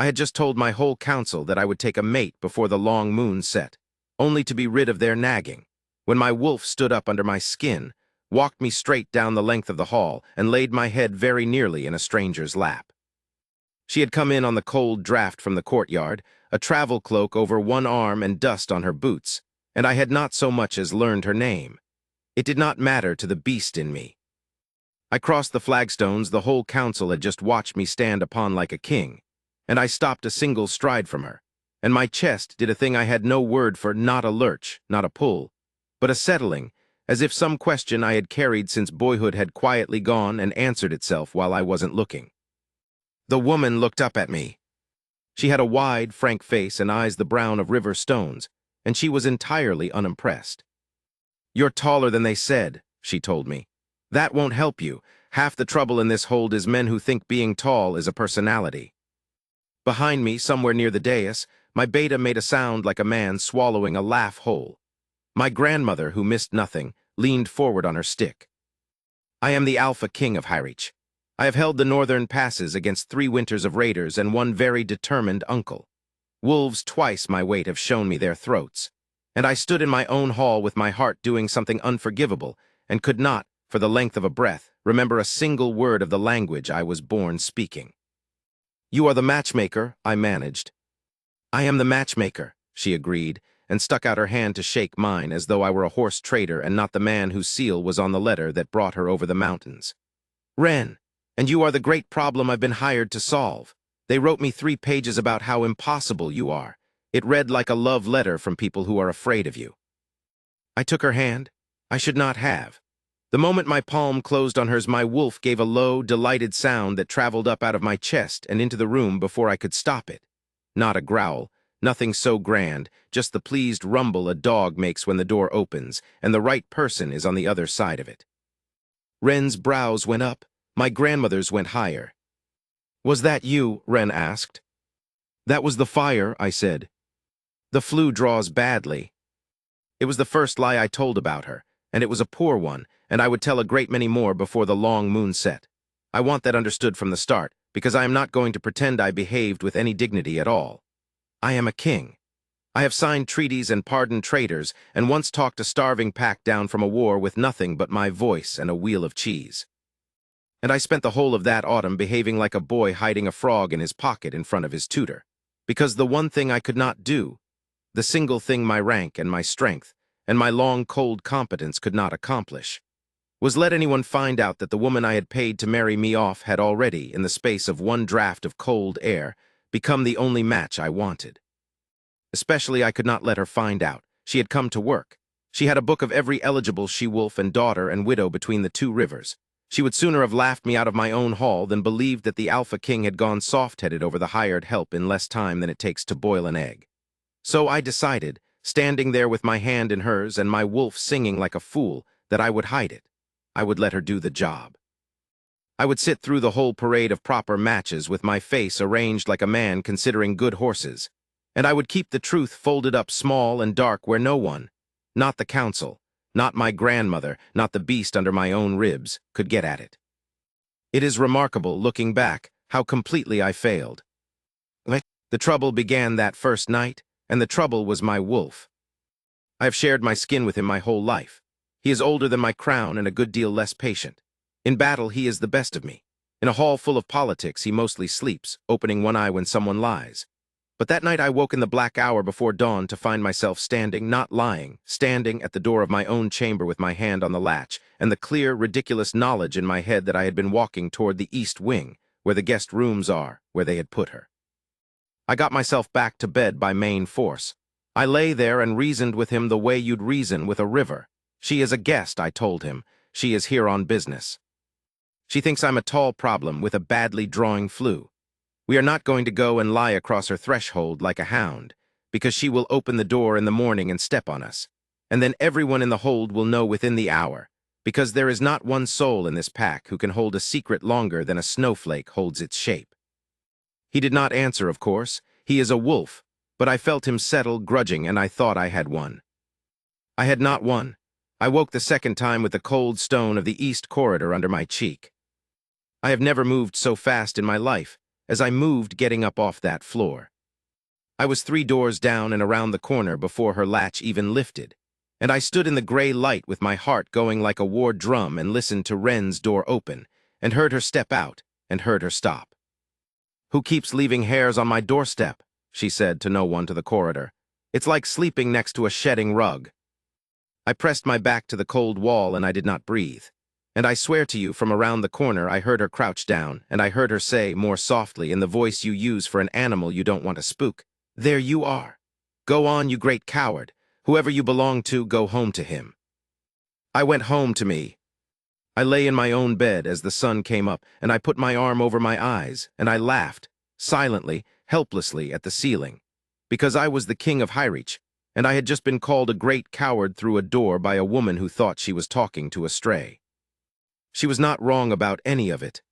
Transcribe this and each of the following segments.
I had just told my whole council that I would take a mate before the long moon set, only to be rid of their nagging, when my wolf stood up under my skin, walked me straight down the length of the hall, and laid my head very nearly in a stranger's lap. She had come in on the cold draft from the courtyard, a travel cloak over one arm and dust on her boots, and I had not so much as learned her name. It did not matter to the beast in me. I crossed the flagstones the whole council had just watched me stand upon like a king, and I stopped a single stride from her, and my chest did a thing I had no word for, not a lurch, not a pull, but a settling, as if some question I had carried since boyhood had quietly gone and answered itself while I wasn't looking. The woman looked up at me. She had a wide, frank face and eyes the brown of river stones, and she was entirely unimpressed. "You're taller than they said," she told me. "That won't help you. Half the trouble in this hold is men who think being tall is a personality." Behind me, somewhere near the dais, my beta made a sound like a man swallowing a laugh whole. My grandmother, who missed nothing, leaned forward on her stick. "I am the Alpha King of Hyrich. I have held the northern passes against 3 winters of raiders and one very determined uncle. Wolves twice my weight have shown me their throats. And I stood in my own hall with my heart doing something unforgivable, and could not, for the length of a breath, remember a single word of the language I was born speaking. "You are the matchmaker," I managed. "I am the matchmaker," she agreed, and stuck out her hand to shake mine as though I were a horse trader and not the man whose seal was on the letter that brought her over the mountains. "Ren, and you are the great problem I've been hired to solve. They wrote me 3 pages about how impossible you are. It read like a love letter from people who are afraid of you." I took her hand. I should not have. The moment my palm closed on hers, my wolf gave a low, delighted sound that traveled up out of my chest and into the room before I could stop it. Not a growl, nothing so grand, just the pleased rumble a dog makes when the door opens and the right person is on the other side of it. Ren's brows went up. My grandmother's went higher. "Was that you?" Ren asked. "That was the fire," I said. "The flu draws badly." It was the first lie I told about her, and it was a poor one, and I would tell a great many more before the long moon set. I want that understood from the start, because I am not going to pretend I behaved with any dignity at all. I am a king. I have signed treaties and pardoned traitors, and once talked a starving pack down from a war with nothing but my voice and a wheel of cheese. And I spent the whole of that autumn behaving like a boy hiding a frog in his pocket in front of his tutor, because the one thing I could not do, the single thing my rank and my strength, and my long cold competence could not accomplish, was let anyone find out that the woman I had paid to marry me off had already, in the space of one draught of cold air, become the only match I wanted. Especially I could not let her find out. She had come to work. She had a book of every eligible she-wolf and daughter and widow between the 2 rivers. She would sooner have laughed me out of my own hall than believed that the Alpha King had gone soft-headed over the hired help in less time than it takes to boil an egg. So I decided, standing there with my hand in hers and my wolf singing like a fool, that I would hide it. I would let her do the job. I would sit through the whole parade of proper matches with my face arranged like a man considering good horses, and I would keep the truth folded up small and dark where no one, not the council, not my grandmother, not the beast under my own ribs, could get at it. It is remarkable, looking back, how completely I failed. The trouble began that first night, and the trouble was my wolf. I have shared my skin with him my whole life. He is older than my crown and a good deal less patient. In battle, he is the best of me. In a hall full of politics, he mostly sleeps, opening one eye when someone lies. But that night I woke in the black hour before dawn to find myself standing, not lying, standing at the door of my own chamber with my hand on the latch, and the clear, ridiculous knowledge in my head that I had been walking toward the east wing, where the guest rooms are, where they had put her. I got myself back to bed by main force. I lay there and reasoned with him the way you'd reason with a river. She is a guest, I told him. She is here on business. She thinks I'm a tall problem with a badly drawing flu. We are not going to go and lie across her threshold like a hound, because she will open the door in the morning and step on us, and then everyone in the hold will know within the hour, because there is not one soul in this pack who can hold a secret longer than a snowflake holds its shape. He did not answer, of course. He is a wolf, but I felt him settle, grudging, and I thought I had won. I had not won. I woke the second time with the cold stone of the east corridor under my cheek. I have never moved so fast in my life, as I moved getting up off that floor. I was 3 doors down and around the corner before her latch even lifted, and I stood in the gray light with my heart going like a war drum and listened to Wren's door open, and heard her step out, and heard her stop. "Who keeps leaving hairs on my doorstep?" she said to no one to the corridor. "It's like sleeping next to a shedding rug." I pressed my back to the cold wall and I did not breathe. And I swear to you, from around the corner I heard her crouch down, and I heard her say, more softly, in the voice you use for an animal you don't want to spook, "There you are. Go on, you great coward. Whoever you belong to, go home to him." I went home to me. I lay in my own bed as the sun came up, and I put my arm over my eyes, and I laughed, silently, helplessly, at the ceiling, because I was the king of Hyrich, and I had just been called a great coward through a door by a woman who thought she was talking to a stray. She was not wrong about any of it.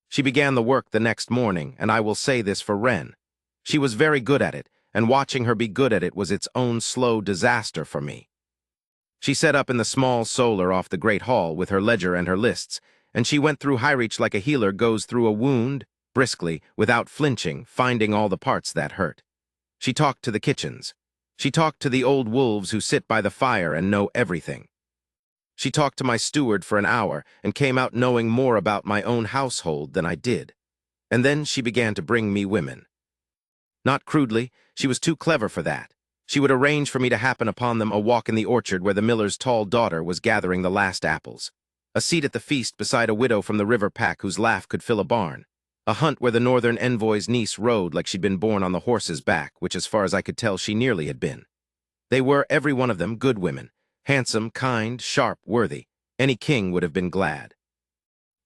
She began the work the next morning, and I will say this for Wren. She was very good at it, and watching her be good at it was its own slow disaster for me. She set up in the small solar off the great hall with her ledger and her lists, and she went through Hyrich like a healer goes through a wound, briskly, without flinching, finding all the parts that hurt. She talked to the kitchens. She talked to the old wolves who sit by the fire and know everything. She talked to my steward for an hour and came out knowing more about my own household than I did. And then she began to bring me women. Not crudely, she was too clever for that. She would arrange for me to happen upon them a walk in the orchard where the miller's tall daughter was gathering the last apples, a seat at the feast beside a widow from the river pack whose laugh could fill a barn, a hunt where the northern envoy's niece rode like she'd been born on the horse's back, which as far as I could tell she nearly had been. They were, every one of them, good women, handsome, kind, sharp, worthy. Any king would have been glad.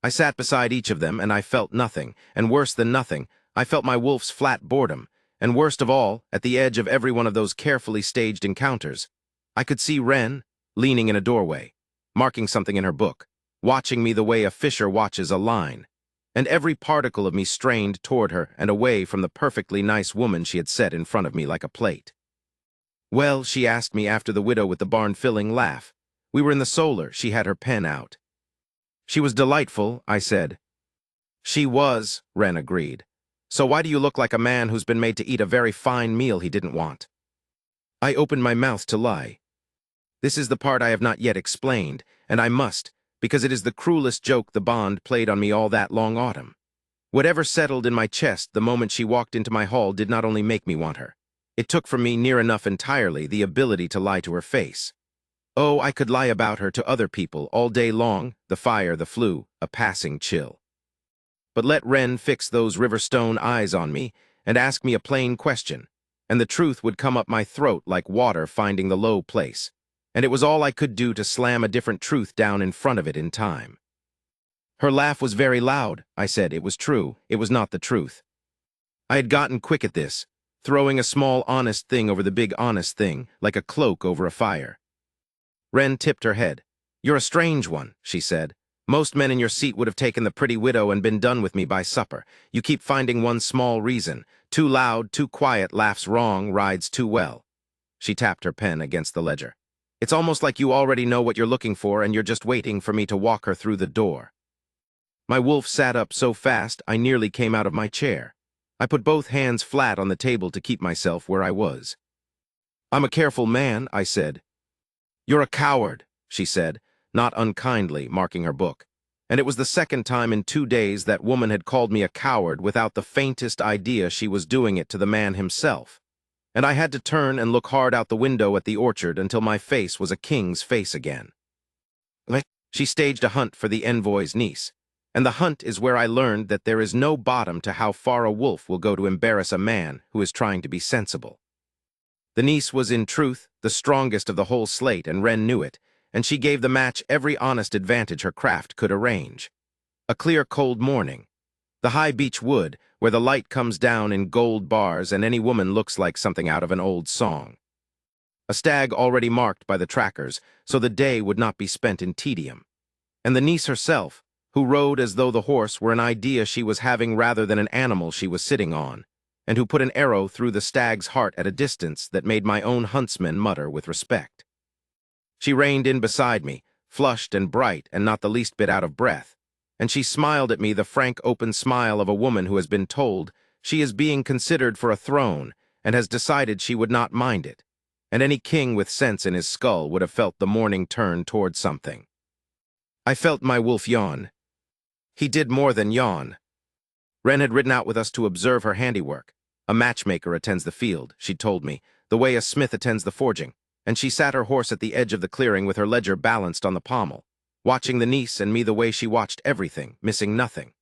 I sat beside each of them, and I felt nothing, and worse than nothing, I felt my wolf's flat boredom, and worst of all, at the edge of every one of those carefully staged encounters, I could see Wren, leaning in a doorway, marking something in her book, watching me the way a fisher watches a line, and every particle of me strained toward her and away from the perfectly nice woman she had set in front of me like a plate. "Well," she asked me after the widow with the barn-filling laugh. We were in the solar, she had her pen out. "She was delightful," I said. "She was," Wren agreed. "So why do you look like a man who's been made to eat a very fine meal he didn't want?" I opened my mouth to lie. This is the part I have not yet explained, and I must, because it is the cruelest joke the bond played on me all that long autumn. Whatever settled in my chest the moment she walked into my hall did not only make me want her. It took from me near enough entirely the ability to lie to her face. Oh, I could lie about her to other people all day long, the fire, the flu, a passing chill. But let Wren fix those river-stone eyes on me and ask me a plain question, and the truth would come up my throat like water finding the low place, and it was all I could do to slam a different truth down in front of it in time. Her laugh was very loud, I said. It was true, it was not the truth. I had gotten quick at this, throwing a small honest thing over the big honest thing, like a cloak over a fire. Wren tipped her head. "You're a strange one," she said. "Most men in your seat would have taken the pretty widow and been done with me by supper. You keep finding one small reason. Too loud, too quiet, laughs wrong, rides too well." She tapped her pen against the ledger. "It's almost like you already know what you're looking for and you're just waiting for me to walk her through the door." My wolf sat up so fast I nearly came out of my chair. I put both hands flat on the table to keep myself where I was. "I'm a careful man," I said. "You're a coward," she said, not unkindly, marking her book. And it was the second time in 2 days that woman had called me a coward without the faintest idea she was doing it to the man himself. And I had to turn and look hard out the window at the orchard until my face was a king's face again. She staged a hunt for the envoy's niece. And the hunt is where I learned that there is no bottom to how far a wolf will go to embarrass a man who is trying to be sensible. The niece was, in truth, the strongest of the whole slate, and Wren knew it, and she gave the match every honest advantage her craft could arrange. A clear, cold morning. The high beech wood, where the light comes down in gold bars and any woman looks like something out of an old song. A stag already marked by the trackers, so the day would not be spent in tedium. And the niece herself, who rode as though the horse were an idea she was having rather than an animal she was sitting on, and who put an arrow through the stag's heart at a distance that made my own huntsman mutter with respect. She reined in beside me, flushed and bright and not the least bit out of breath, and she smiled at me the frank, open smile of a woman who has been told she is being considered for a throne and has decided she would not mind it. And any king with sense in his skull would have felt the morning turn toward something. I felt my wolf yawn. He did more than yawn. Wren had ridden out with us to observe her handiwork. A matchmaker attends the field, she told me, the way a smith attends the forging, and she sat her horse at the edge of the clearing with her ledger balanced on the pommel, watching the niece and me the way she watched everything, missing nothing.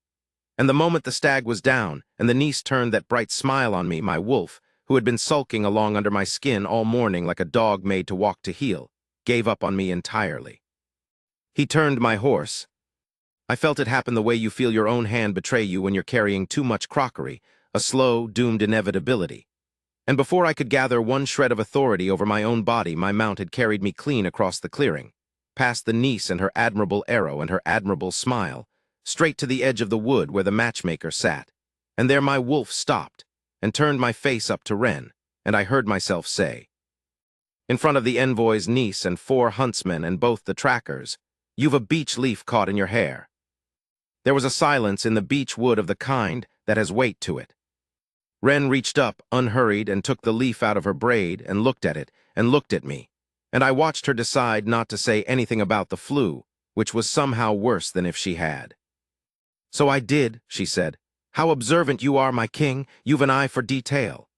And the moment the stag was down, and the niece turned that bright smile on me, my wolf, who had been sulking along under my skin all morning like a dog made to walk to heel, gave up on me entirely. He turned my horse. I felt it happen the way you feel your own hand betray you when you're carrying too much crockery, a slow, doomed inevitability. And before I could gather one shred of authority over my own body, my mount had carried me clean across the clearing, past the niece and her admirable arrow and her admirable smile, straight to the edge of the wood where the matchmaker sat. And there my wolf stopped, and turned my face up to Wren, and I heard myself say, in front of the envoy's niece and 4 huntsmen and both the trackers, "You've a beech leaf caught in your hair." There was a silence in the beech wood of the kind that has weight to it. Wren reached up, unhurried, and took the leaf out of her braid and looked at it, and looked at me, and I watched her decide not to say anything about the flu, which was somehow worse than if she had. "So I did," she said. "How observant you are, my king. You've an eye for detail."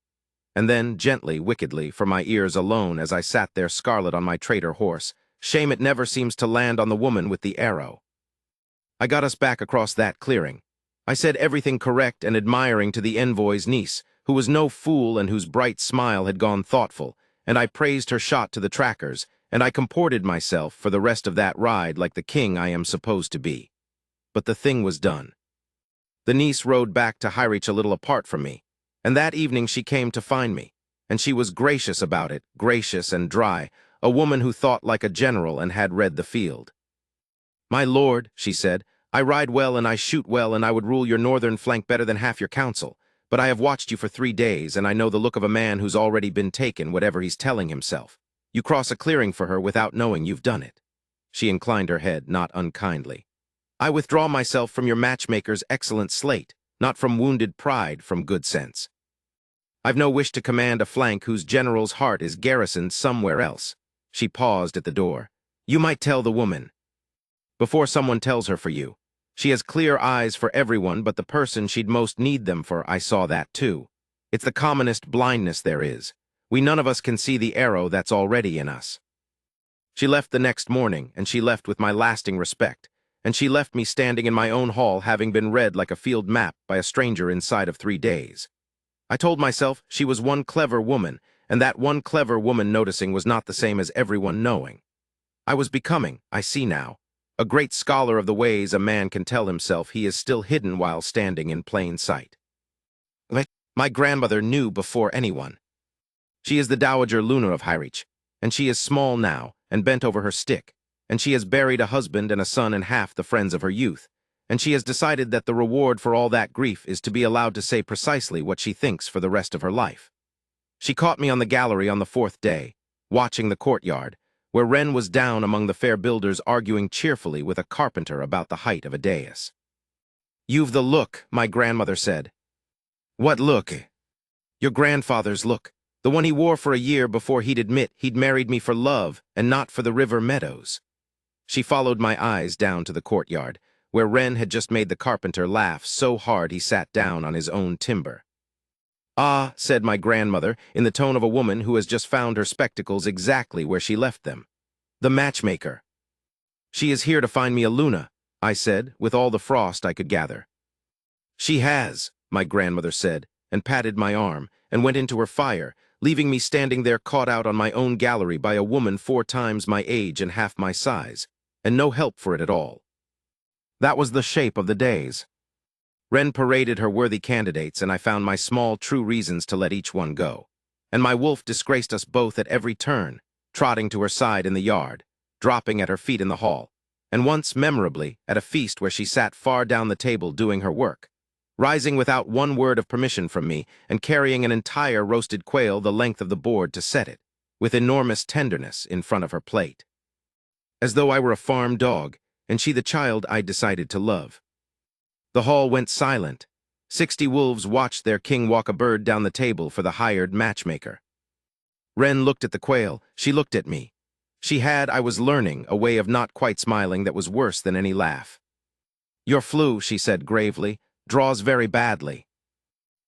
And then, gently, wickedly, for my ears alone as I sat there scarlet on my traitor horse, shame it never seems to land on the woman with the arrow. I got us back across that clearing. I said everything correct and admiring to the envoy's niece, who was no fool and whose bright smile had gone thoughtful, and I praised her shot to the trackers, and I comported myself for the rest of that ride like the king I am supposed to be. But the thing was done. The niece rode back to Hyrich a little apart from me, and that evening she came to find me, and she was gracious about it, gracious and dry, a woman who thought like a general and had read the field. "My lord," she said, "I ride well and I shoot well and I would rule your northern flank better than half your council, but I have watched you for 3 days and I know the look of a man who's already been taken, whatever he's telling himself. You cross a clearing for her without knowing you've done it." She inclined her head, not unkindly. "I withdraw myself from your matchmaker's excellent slate, not from wounded pride, from good sense. I've no wish to command a flank whose general's heart is garrisoned somewhere else." She paused at the door. "You might tell the woman. Before someone tells her for you. She has clear eyes for everyone but the person she'd most need them for. I saw that too. It's the commonest blindness there is. We none of us can see the arrow that's already in us." She left the next morning, and she left with my lasting respect, and she left me standing in my own hall having been read like a field map by a stranger inside of 3 days. I told myself she was one clever woman, and that one clever woman noticing was not the same as everyone knowing. I was becoming, I see now, a great scholar of the ways a man can tell himself he is still hidden while standing in plain sight. My grandmother knew before anyone. She is the Dowager Luna of Hyrich, and she is small now, and bent over her stick, and she has buried a husband and a son and half the friends of her youth, and she has decided that the reward for all that grief is to be allowed to say precisely what she thinks for the rest of her life. She caught me on the gallery on the 4th day, watching the courtyard, where Wren was down among the fair builders arguing cheerfully with a carpenter about the height of a dais. "You've the look," my grandmother said. "What look?" "Your grandfather's look, the one he wore for a year before he'd admit he'd married me for love and not for the river meadows." She followed my eyes down to the courtyard, where Wren had just made the carpenter laugh so hard he sat down on his own timber. "Ah," said my grandmother, in the tone of a woman who has just found her spectacles exactly where she left them. "The matchmaker." "She is here to find me a Luna," I said, with all the frost I could gather. "She has," my grandmother said, and patted my arm, and went into her fire, leaving me standing there caught out on my own gallery by a woman 4 times my age and half my size, and no help for it at all. That was the shape of the days. Wren paraded her worthy candidates, and I found my small, true reasons to let each one go. And my wolf disgraced us both at every turn, trotting to her side in the yard, dropping at her feet in the hall, and once, memorably, at a feast where she sat far down the table doing her work, rising without one word of permission from me and carrying an entire roasted quail the length of the board to set it, with enormous tenderness, in front of her plate. As though I were a farm dog, and she the child I'd decided to love. The hall went silent. 60 wolves watched their king walk a bird down the table for the hired matchmaker. Wren looked at the quail. She looked at me. She had, I was learning, a way of not quite smiling that was worse than any laugh. "Your flu," she said gravely, "draws very badly."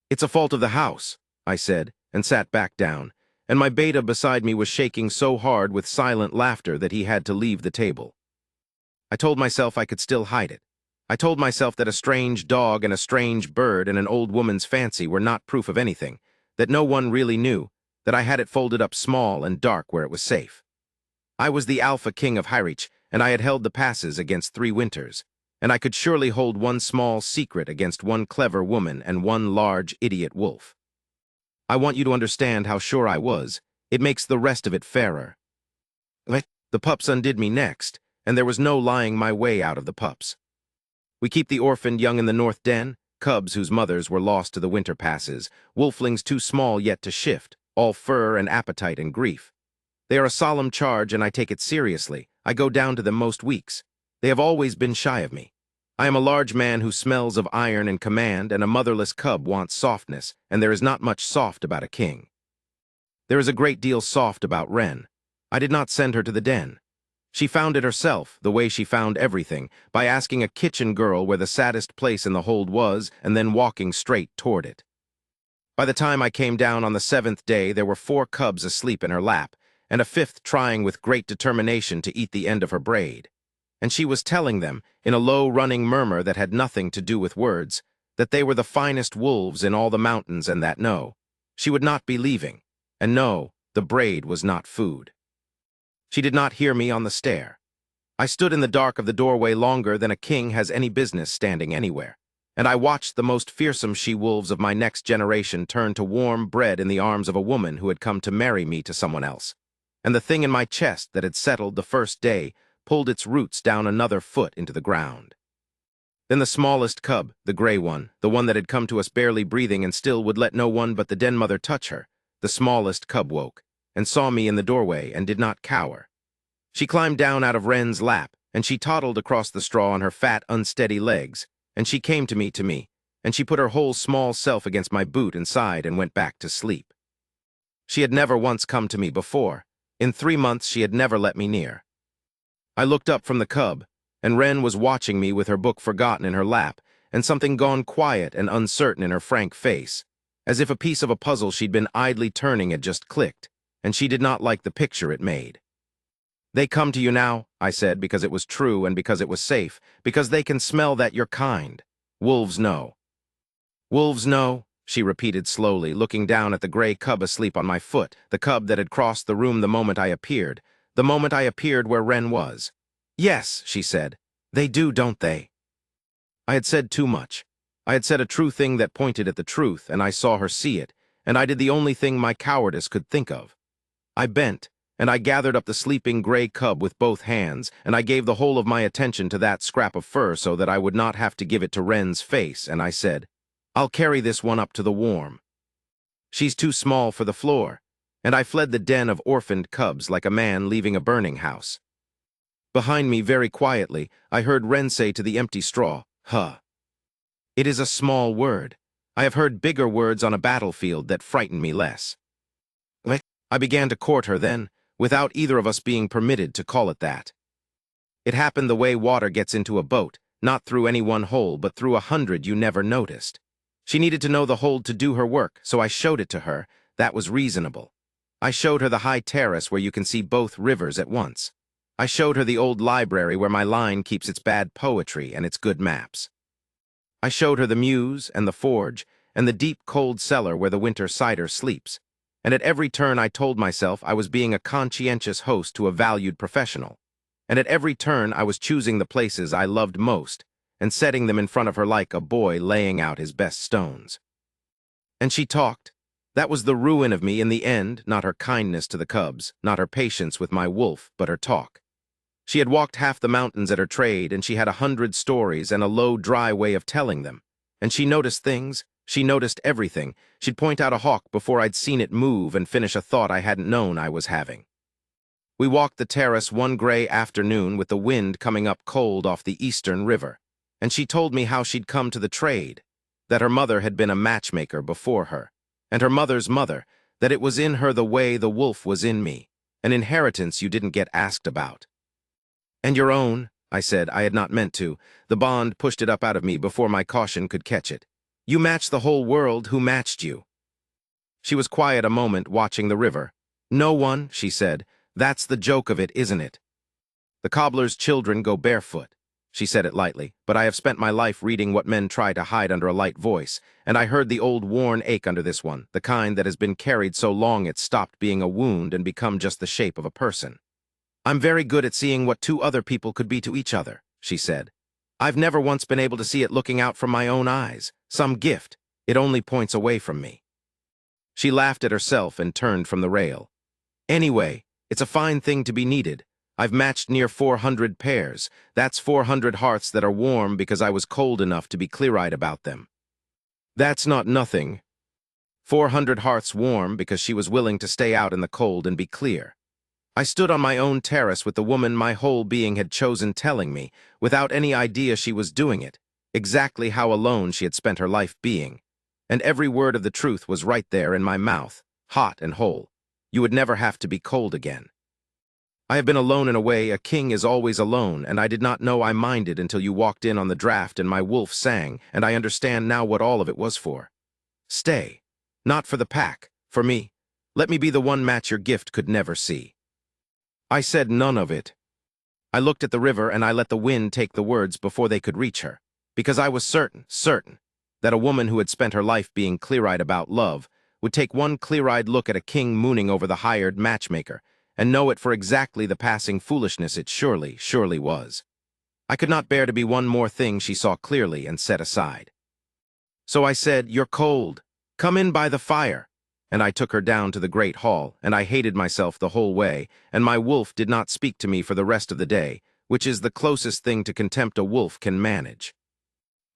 "It's a fault of the house," I said, and sat back down, and my beta beside me was shaking so hard with silent laughter that he had to leave the table. I told myself I could still hide it. I told myself that a strange dog and a strange bird and an old woman's fancy were not proof of anything, that no one really knew, that I had it folded up small and dark where it was safe. I was the Alpha King of Hyrich, and I had held the passes against 3 winters, and I could surely hold one small secret against one clever woman and one large idiot wolf. I want you to understand how sure I was. It makes the rest of it fairer. The pups undid me next, and there was no lying my way out of the pups. We keep the orphaned young in the north den, cubs whose mothers were lost to the winter passes, wolflings too small yet to shift, all fur and appetite and grief. They are a solemn charge, and I take it seriously. I go down to them most weeks. They have always been shy of me. I am a large man who smells of iron and command, and a motherless cub wants softness, and there is not much soft about a king. There is a great deal soft about Wren. I did not send her to the den. She found it herself, the way she found everything, by asking a kitchen girl where the saddest place in the hold was, and then walking straight toward it. By the time I came down on the 7th day, there were 4 cubs asleep in her lap, and a 5th trying with great determination to eat the end of her braid. And she was telling them, in a low running murmur that had nothing to do with words, that they were the finest wolves in all the mountains, and that no, she would not be leaving, and no, the braid was not food. She did not hear me on the stair. I stood in the dark of the doorway longer than a king has any business standing anywhere, and I watched the most fearsome she-wolves of my next generation turn to warm bread in the arms of a woman who had come to marry me to someone else, and the thing in my chest that had settled the first day pulled its roots down another foot into the ground. Then the smallest cub, the gray one, the one that had come to us barely breathing and still would let no one but the den mother touch her, the smallest cub woke, and saw me in the doorway and did not cower. She climbed down out of Wren's lap, and she toddled across the straw on her fat, unsteady legs, and she came to me, and she put her whole small self against my boot and sighed and went back to sleep. She had never once come to me before. In 3 months she had never let me near. I looked up from the cub, and Wren was watching me with her book forgotten in her lap, and something gone quiet and uncertain in her frank face, as if a piece of a puzzle she'd been idly turning had just clicked, and she did not like the picture it made. "They come to you now," I said, because it was true and because it was safe, because they can smell that you're kind. Wolves know. "Wolves know," she repeated slowly, looking down at the gray cub asleep on my foot, the cub that had crossed the room the moment I appeared where Wren was. "Yes," she said, "they do, don't they?" I had said too much. I had said a true thing that pointed at the truth, and I saw her see it, and I did the only thing my cowardice could think of. I bent, and I gathered up the sleeping gray cub with both hands, and I gave the whole of my attention to that scrap of fur so that I would not have to give it to Wren's face, and I said, "I'll carry this one up to the warm. She's too small for the floor," and I fled the den of orphaned cubs like a man leaving a burning house. Behind me, very quietly, I heard Wren say to the empty straw, "Huh." It is a small word. I have heard bigger words on a battlefield that frighten me less. I began to court her then, without either of us being permitted to call it that. It happened the way water gets into a boat, not through any one hole, but through 100 you never noticed. She needed to know the hold to do her work, so I showed it to her. That was reasonable. I showed her the high terrace where you can see both rivers at once. I showed her the old library where my line keeps its bad poetry and its good maps. I showed her the mews and the forge and the deep cold cellar where the winter cider sleeps. And at every turn I told myself I was being a conscientious host to a valued professional. And at every turn I was choosing the places I loved most and setting them in front of her like a boy laying out his best stones. And she talked. That was the ruin of me in the end, not her kindness to the cubs, not her patience with my wolf, but her talk. She had walked half the mountains at her trade, and she had 100 stories and a low, dry way of telling them. And she noticed things. She noticed everything. She'd point out a hawk before I'd seen it move and finish a thought I hadn't known I was having. We walked the terrace one gray afternoon with the wind coming up cold off the eastern river, and she told me how she'd come to the trade, that her mother had been a matchmaker before her, and her mother's mother, that it was in her the way the wolf was in me, an inheritance you didn't get asked about. And your own, I said. I had not meant to. The bond pushed it up out of me before my caution could catch it. You matched the whole world. Who matched you? She was quiet a moment, watching the river. No one, she said. That's the joke of it, isn't it? The cobbler's children go barefoot. She said it lightly, but I have spent my life reading what men try to hide under a light voice, and I heard the old worn ache under this one, the kind that has been carried so long it stopped being a wound and become just the shape of a person. I'm very good at seeing what two other people could be to each other, she said. I've never once been able to see it looking out from my own eyes, some gift. It only points away from me. She laughed at herself and turned from the rail. Anyway, it's a fine thing to be needed. I've matched near 400 pairs. That's 400 hearts that are warm because I was cold enough to be clear-eyed about them. That's not nothing. 400 hearts warm because she was willing to stay out in the cold and be clear. I stood on my own terrace with the woman my whole being had chosen telling me, without any idea she was doing it, exactly how alone she had spent her life being. And every word of the truth was right there in my mouth, hot and whole. You would never have to be cold again. I have been alone in a way a king is always alone, and I did not know I minded until you walked in on the draft and my wolf sang, and I understand now what all of it was for. Stay. Not for the pack, for me. Let me be the one match your gift could never see. I said none of it. I looked at the river and I let the wind take the words before they could reach her, because I was certain, that a woman who had spent her life being clear-eyed about love would take one clear-eyed look at a king mooning over the hired matchmaker and know it for exactly the passing foolishness it surely was. I could not bear to be one more thing she saw clearly and set aside. So I said, "You're cold. Come in by the fire." And I took her down to the great hall, and I hated myself the whole way, and my wolf did not speak to me for the rest of the day, which is the closest thing to contempt a wolf can manage.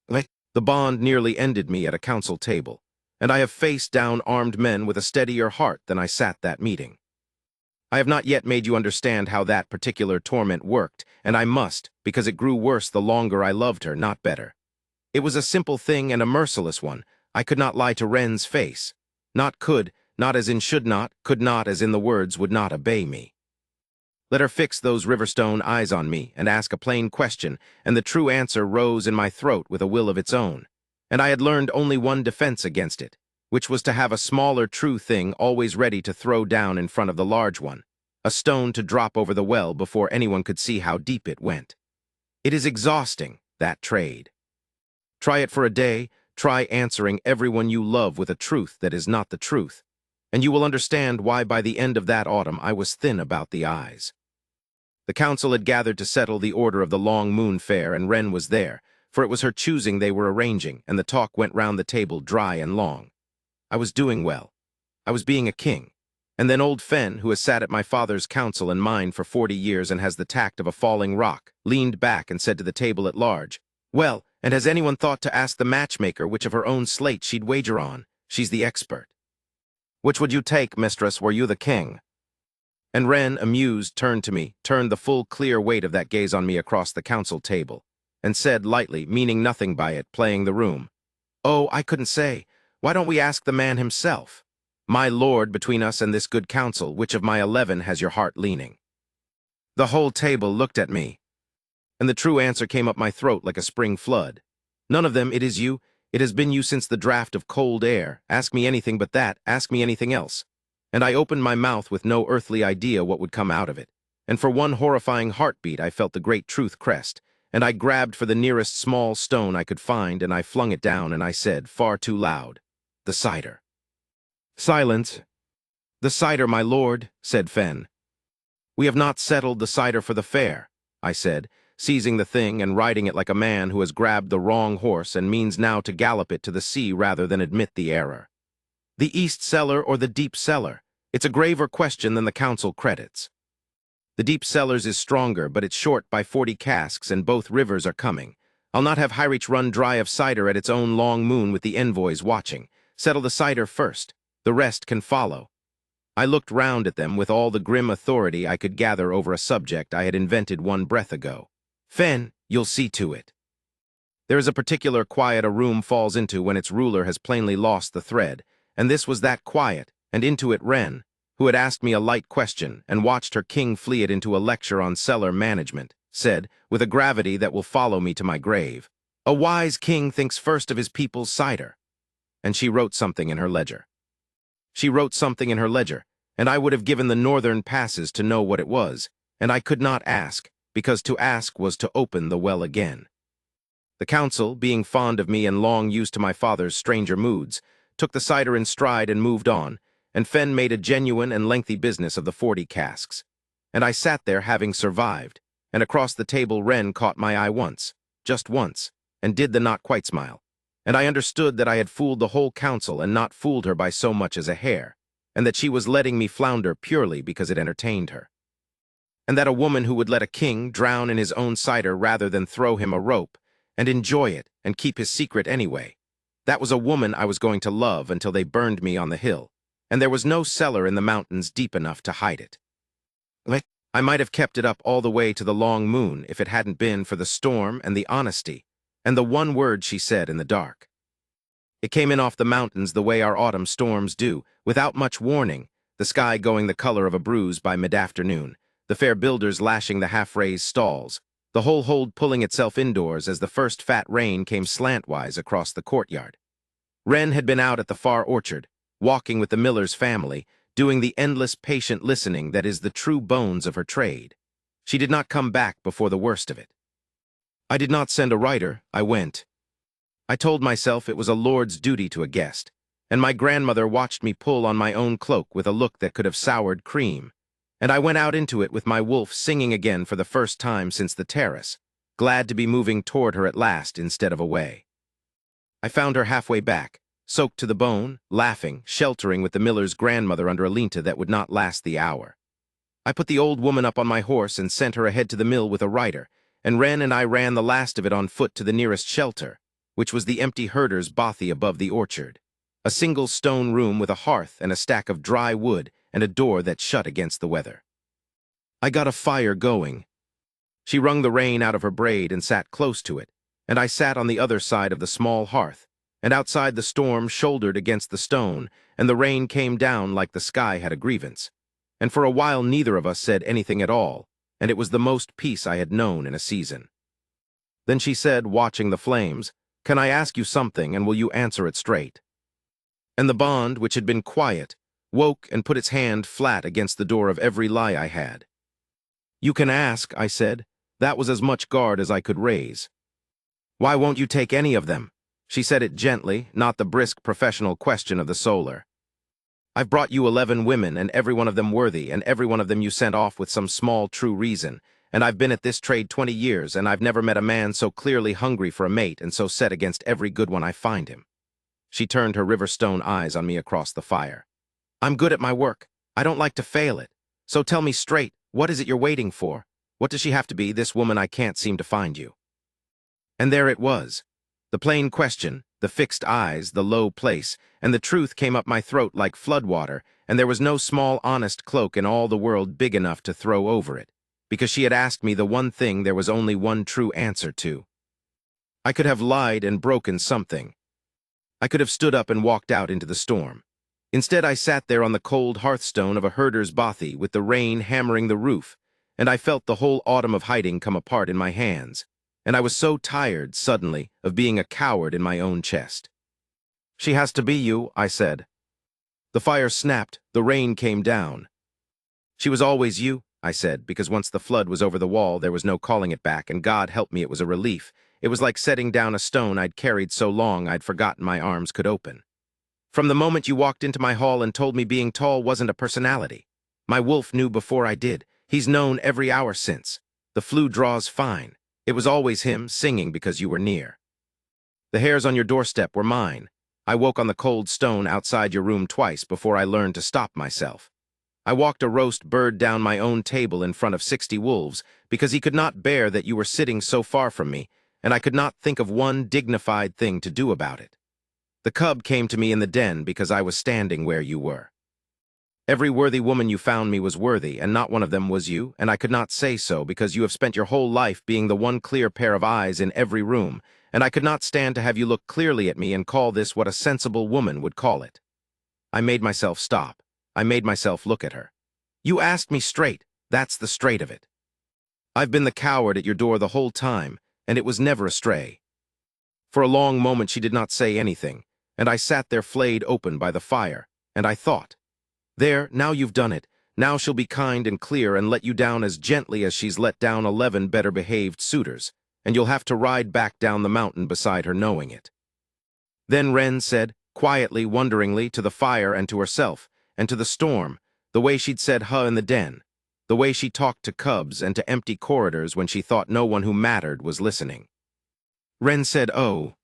The bond nearly ended me at a council table, and I have faced down armed men with a steadier heart than I sat that meeting. I have not yet made you understand how that particular torment worked, and I must, because it grew worse the longer I loved her, not better. It was a simple thing and a merciless one. I could not lie to Wren's face. Not could, not as in should not, could not as in the words would not obey me. Let her fix those Riverstone eyes on me and ask a plain question, and the true answer rose in my throat with a will of its own. And I had learned only one defense against it, which was to have a smaller true thing always ready to throw down in front of the large one, a stone to drop over the well before anyone could see how deep it went. It is exhausting, that trade. Try it for a day. Try answering everyone you love with a truth that is not the truth, and you will understand why by the end of that autumn I was thin about the eyes. The council had gathered to settle the order of the long moon fair, and Wren was there, for it was her choosing they were arranging, and the talk went round the table dry and long. I was doing well. I was being a king. And then old Fen, who has sat at my father's council and mine for 40 years and has the tact of a falling rock, leaned back and said to the table at large, "Well, and has anyone thought to ask the matchmaker which of her own slate she'd wager on? She's the expert." "Which would you take, mistress, were you the king?" And Wren, amused, turned to me, turned the full clear weight of that gaze on me across the council table, and said lightly, meaning nothing by it, playing the room, "Oh, I couldn't say. Why don't we ask the man himself? My lord, between us and this good council, which of my 11 has your heart leaning?" The whole table looked at me, and the true answer came up my throat like a spring flood. "None of them. It is you. It has been you since the draft of cold air. Ask me anything but that. Ask me anything else." And I opened my mouth with no earthly idea what would come out of it. And for one horrifying heartbeat I felt the great truth crest, and I grabbed for the nearest small stone I could find, and I flung it down, and I said, far too loud, "The cider." Silence. "The cider, my lord," said Fen. "We have not settled the cider for the fair," I said, seizing the thing and riding it like a man who has grabbed the wrong horse and means now to gallop it to the sea rather than admit the error. "The east cellar or the deep cellar? It's a graver question than the council credits. The deep cellars is stronger, but it's short by 40 casks, and both rivers are coming. I'll not have Hyrich run dry of cider at its own long moon with the envoys watching. Settle the cider first. The rest can follow." I looked round at them with all the grim authority I could gather over a subject I had invented one breath ago. "Fen, you'll see to it." There is a particular quiet a room falls into when its ruler has plainly lost the thread, and this was that quiet, and into it Wren, who had asked me a light question and watched her king flee it into a lecture on cellar management, said, with a gravity that will follow me to my grave, "A wise king thinks first of his people's cider." And she wrote something in her ledger. She wrote something in her ledger, and I would have given the northern passes to know what it was, and I could not ask, because to ask was to open the well again. The council, being fond of me and long used to my father's stranger moods, took the cider in stride and moved on, and Fenn made a genuine and lengthy business of the 40 casks. And I sat there having survived, and across the table Wren caught my eye once, just once, and did the not quite smile. And I understood that I had fooled the whole council and not fooled her by so much as a hair, and that she was letting me flounder purely because it entertained her. And that a woman who would let a king drown in his own cider rather than throw him a rope, and enjoy it and keep his secret anyway, that was a woman I was going to love until they burned me on the hill, and there was no cellar in the mountains deep enough to hide it. I might have kept it up all the way to the long moon if it hadn't been for the storm and the honesty, and the one word she said in the dark. It came in off the mountains the way our autumn storms do, without much warning, the sky going the color of a bruise by mid-afternoon, the fair builders lashing the half-raised stalls, the whole hold pulling itself indoors as the first fat rain came slantwise across the courtyard. Wren had been out at the far orchard, walking with the miller's family, doing the endless patient listening that is the true bones of her trade. She did not come back before the worst of it. I did not send a writer, I went. I told myself it was a lord's duty to a guest, and my grandmother watched me pull on my own cloak with a look that could have soured cream, and I went out into it with my wolf singing again for the first time since the terrace, glad to be moving toward her at last instead of away. I found her halfway back, soaked to the bone, laughing, sheltering with the miller's grandmother under a linta that would not last the hour. I put the old woman up on my horse and sent her ahead to the mill with a rider, and Wren and I ran the last of it on foot to the nearest shelter, which was the empty herder's bothy above the orchard, a single stone room with a hearth and a stack of dry wood and a door that shut against the weather. I got a fire going. She wrung the rain out of her braid and sat close to it, and I sat on the other side of the small hearth, and outside the storm shouldered against the stone, and the rain came down like the sky had a grievance. And for a while neither of us said anything at all, and it was the most peace I had known in a season. Then she said, watching the flames, "Can I ask you something, and will you answer it straight?" And the bond, which had been quiet, woke and put its hand flat against the door of every lie I had. "You can ask," I said. That was as much guard as I could raise. "Why won't you take any of them?" She said it gently, not the brisk professional question of the solar. "I've brought you 11 women, and every one of them worthy, and every one of them you sent off with some small true reason, and I've been at this trade 20 years, and I've never met a man so clearly hungry for a mate and so set against every good one I find him." She turned her river-stone eyes on me across the fire. "I'm good at my work. I don't like to fail it. So tell me straight, what is it you're waiting for? What does she have to be, this woman I can't seem to find you?" And there it was. The plain question, the fixed eyes, the low place, and the truth came up my throat like floodwater, and there was no small honest cloak in all the world big enough to throw over it, because she had asked me the one thing there was only one true answer to. I could have lied and broken something. I could have stood up and walked out into the storm. Instead, I sat there on the cold hearthstone of a herder's bothy with the rain hammering the roof, and I felt the whole autumn of hiding come apart in my hands, and I was so tired, suddenly, of being a coward in my own chest. "She has to be you," I said. The fire snapped, the rain came down. "She was always you," I said, because once the flood was over the wall, there was no calling it back, and God help me, it was a relief. It was like setting down a stone I'd carried so long I'd forgotten my arms could open. "From the moment you walked into my hall and told me being tall wasn't a personality. My wolf knew before I did. He's known every hour since. The flu draws fine. It was always him, singing because you were near. The hairs on your doorstep were mine. I woke on the cold stone outside your room twice before I learned to stop myself. I walked a roast bird down my own table in front of 60 wolves because he could not bear that you were sitting so far from me, and I could not think of one dignified thing to do about it. The cub came to me in the den because I was standing where you were. Every worthy woman you found me was worthy, and not one of them was you, and I could not say so because you have spent your whole life being the one clear pair of eyes in every room, and I could not stand to have you look clearly at me and call this what a sensible woman would call it. I made myself stop. I made myself look at her. You asked me straight. That's the straight of it. I've been the coward at your door the whole time, and it was never astray. For a long moment she did not say anything, and I sat there flayed open by the fire, and I thought, there, now you've done it. Now she'll be kind and clear and let you down as gently as she's let down 11 better-behaved suitors, and you'll have to ride back down the mountain beside her knowing it. Then Wren said, quietly, wonderingly, to the fire and to herself, and to the storm, the way she'd said huh in the den, the way she talked to cubs and to empty corridors when she thought no one who mattered was listening. Wren said, oh.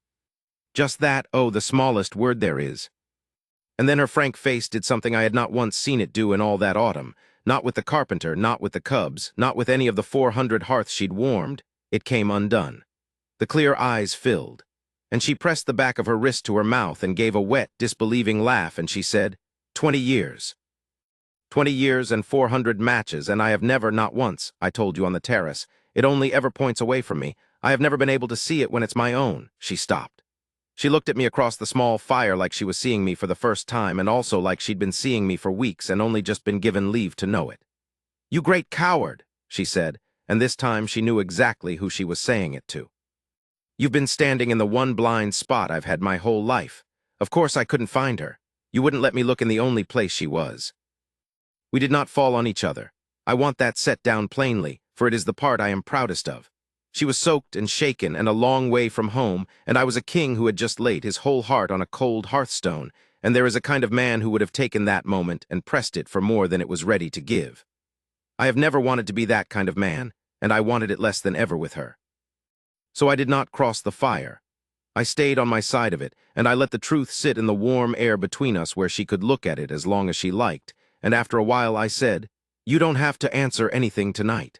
Just that, oh, the smallest word there is. And then her frank face did something I had not once seen it do in all that autumn, not with the carpenter, not with the cubs, not with any of the 400 hearths she'd warmed. It came undone. The clear eyes filled, and she pressed the back of her wrist to her mouth and gave a wet, disbelieving laugh, and she said, 20 years. 20 years and 400 matches, and I have never, not once, I told you on the terrace, it only ever points away from me. I have never been able to see it when it's my own. She stopped. She looked at me across the small fire like she was seeing me for the first time, and also like she'd been seeing me for weeks and only just been given leave to know it. You great coward, she said, and this time she knew exactly who she was saying it to. You've been standing in the one blind spot I've had my whole life. Of course I couldn't find her. You wouldn't let me look in the only place she was. We did not fall on each other. I want that set down plainly, for it is the part I am proudest of. She was soaked and shaken and a long way from home, and I was a king who had just laid his whole heart on a cold hearthstone, and there is a kind of man who would have taken that moment and pressed it for more than it was ready to give. I have never wanted to be that kind of man, and I wanted it less than ever with her. So I did not cross the fire. I stayed on my side of it, and I let the truth sit in the warm air between us where she could look at it as long as she liked, and after a while I said, you don't have to answer anything tonight.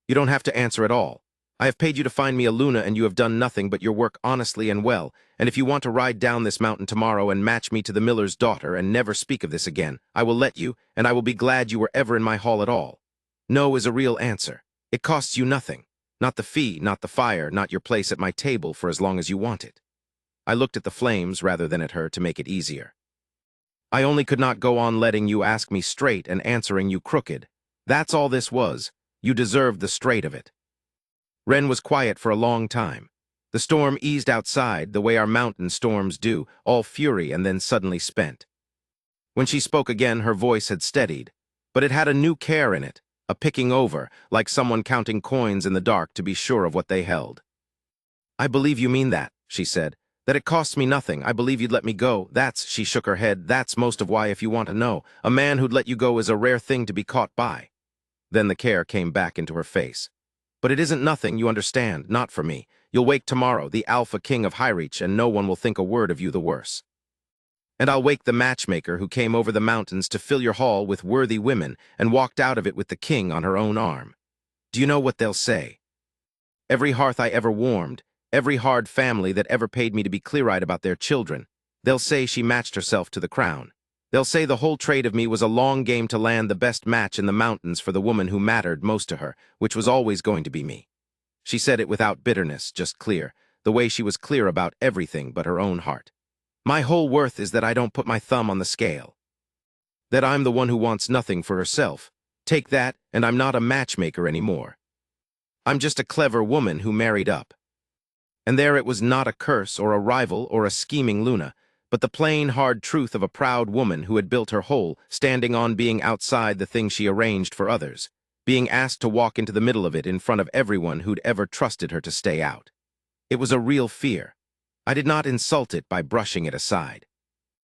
You don't have to answer at all. I have paid you to find me a Luna, and you have done nothing but your work honestly and well, and if you want to ride down this mountain tomorrow and match me to the miller's daughter and never speak of this again, I will let you, and I will be glad you were ever in my hall at all. No is a real answer. It costs you nothing. Not the fee, not the fire, not your place at my table for as long as you want it. I looked at the flames rather than at her to make it easier. I only could not go on letting you ask me straight and answering you crooked. That's all this was. You deserved the straight of it. Wren was quiet for a long time. The storm eased outside, the way our mountain storms do, all fury and then suddenly spent. When she spoke again, her voice had steadied, but it had a new care in it, a picking over, like someone counting coins in the dark to be sure of what they held. I believe you mean that, she said, that it costs me nothing. I believe you'd let me go. That's, she shook her head, that's most of why, if you want to know. A man who'd let you go is a rare thing to be caught by. Then the care came back into her face. But it isn't nothing, you understand, not for me. You'll wake tomorrow, the Alpha King of Highreach, and no one will think a word of you the worse. And I'll wake the matchmaker who came over the mountains to fill your hall with worthy women and walked out of it with the king on her own arm. Do you know what they'll say? Every hearth I ever warmed, every hard family that ever paid me to be clear-eyed about their children, they'll say she matched herself to the crown. They'll say the whole trade of me was a long game to land the best match in the mountains for the woman who mattered most to her, which was always going to be me. She said it without bitterness, just clear, the way she was clear about everything but her own heart. My whole worth is that I don't put my thumb on the scale. That I'm the one who wants nothing for herself. Take that, and I'm not a matchmaker anymore. I'm just a clever woman who married up. And there it was not a curse or a rival or a scheming Luna, but the plain, hard truth of a proud woman who had built her whole, standing on being outside the thing she arranged for others, being asked to walk into the middle of it in front of everyone who'd ever trusted her to stay out. It was a real fear. I did not insult it by brushing it aside.